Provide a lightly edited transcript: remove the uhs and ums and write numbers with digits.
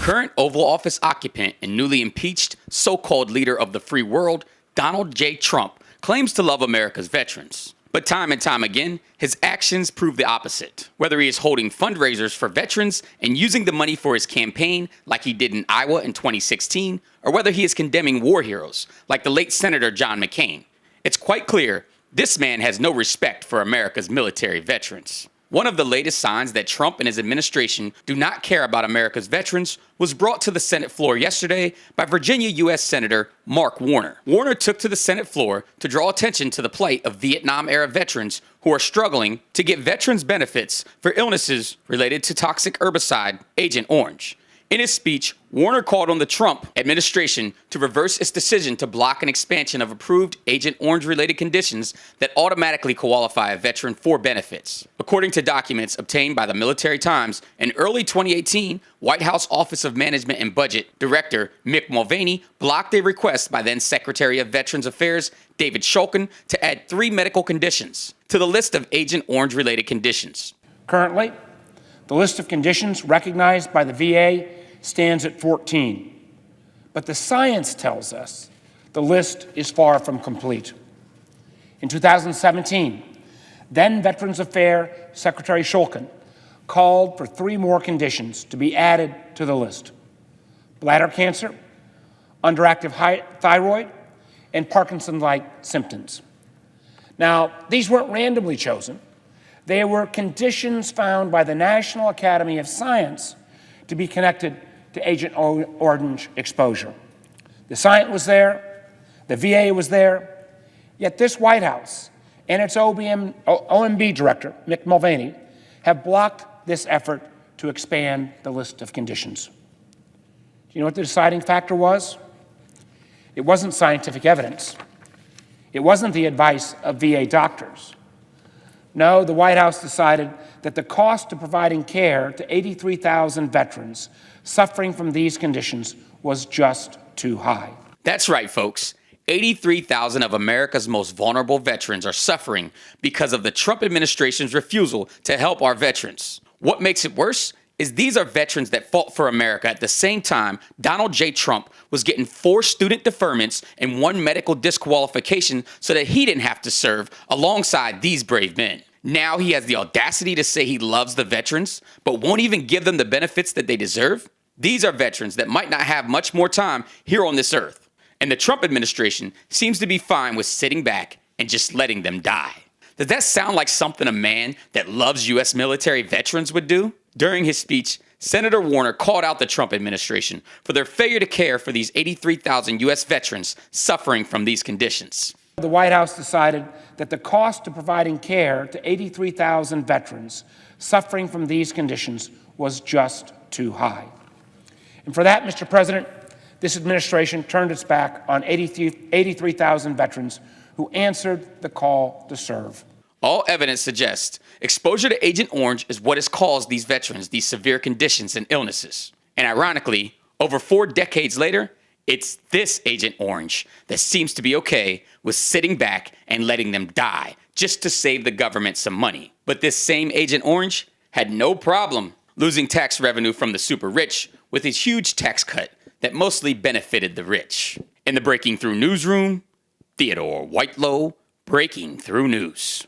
Current Oval Office occupant and newly impeached so-called leader of the free world, Donald J. Trump, claims to love America's veterans. But time and time again, his actions prove the opposite. Whether he is holding fundraisers for veterans and using the money for his campaign like he did in Iowa in 2016, or whether he is condemning war heroes like the late Senator John McCain, it's quite clear this man has no respect for America's military veterans. One of the latest signs that Trump and his administration do not care about America's veterans was brought to the Senate floor yesterday by Virginia U.S. Senator Mark Warner. Warner took to the Senate floor to draw attention to the plight of Vietnam-era veterans who are struggling to get veterans benefits for illnesses related to toxic herbicide Agent Orange. In his speech, Warner called on the Trump administration to reverse its decision to block an expansion of approved Agent Orange-related conditions that automatically qualify a veteran for benefits. According to documents obtained by the Military Times, in early 2018, White House Office of Management and Budget Director Mick Mulvaney blocked a request by then Secretary of Veterans Affairs David Shulkin to add 3 medical conditions to the list of Agent Orange-related conditions. Currently, the list of conditions recognized by the VA stands at 14. But the science tells us the list is far from complete. In 2017, then Veterans Affairs Secretary Shulkin called for 3 more conditions to be added to the list: bladder cancer, underactive thyroid, and Parkinson-like symptoms. Now, these weren't randomly chosen. They were conditions found by the National Academy of Science to be connected to Agent Orange exposure. The science was there, the VA was there, yet this White House and its OMB director, Mick Mulvaney, have blocked this effort to expand the list of conditions. Do you know what the deciding factor was? It wasn't scientific evidence. It wasn't the advice of VA doctors. No, the White House decided that the cost of providing care to 83,000 veterans suffering from these conditions was just too high. That's right, folks. 83,000 of America's most vulnerable veterans are suffering because of the Trump administration's refusal to help our veterans. What makes it worse is these are veterans that fought for America at the same time Donald J. Trump was getting 4 student deferments and 1 medical disqualification so that he didn't have to serve alongside these brave men. Now he has the audacity to say he loves the veterans, but won't even give them the benefits that they deserve? These are veterans that might not have much more time here on this earth. And the Trump administration seems to be fine with sitting back and just letting them die. Does that sound like something a man that loves U.S. military veterans would do? During his speech, Senator Warner called out the Trump administration for their failure to care for these 83,000 U.S. veterans suffering from these conditions. The White House decided that the cost of providing care to 83,000 veterans suffering from these conditions was just too high. And for that, Mr. President, this administration turned its back on 83,000 veterans who answered the call to serve. All evidence suggests exposure to Agent Orange is what has caused these veterans these severe conditions and illnesses. And ironically, over 4 decades later, it's this Agent Orange that seems to be okay with sitting back and letting them die just to save the government some money. But this same Agent Orange had no problem losing tax revenue from the super rich with his huge tax cut that mostly benefited the rich. In the Breaking Through newsroom, Theodore Whitelow, Breaking Through News.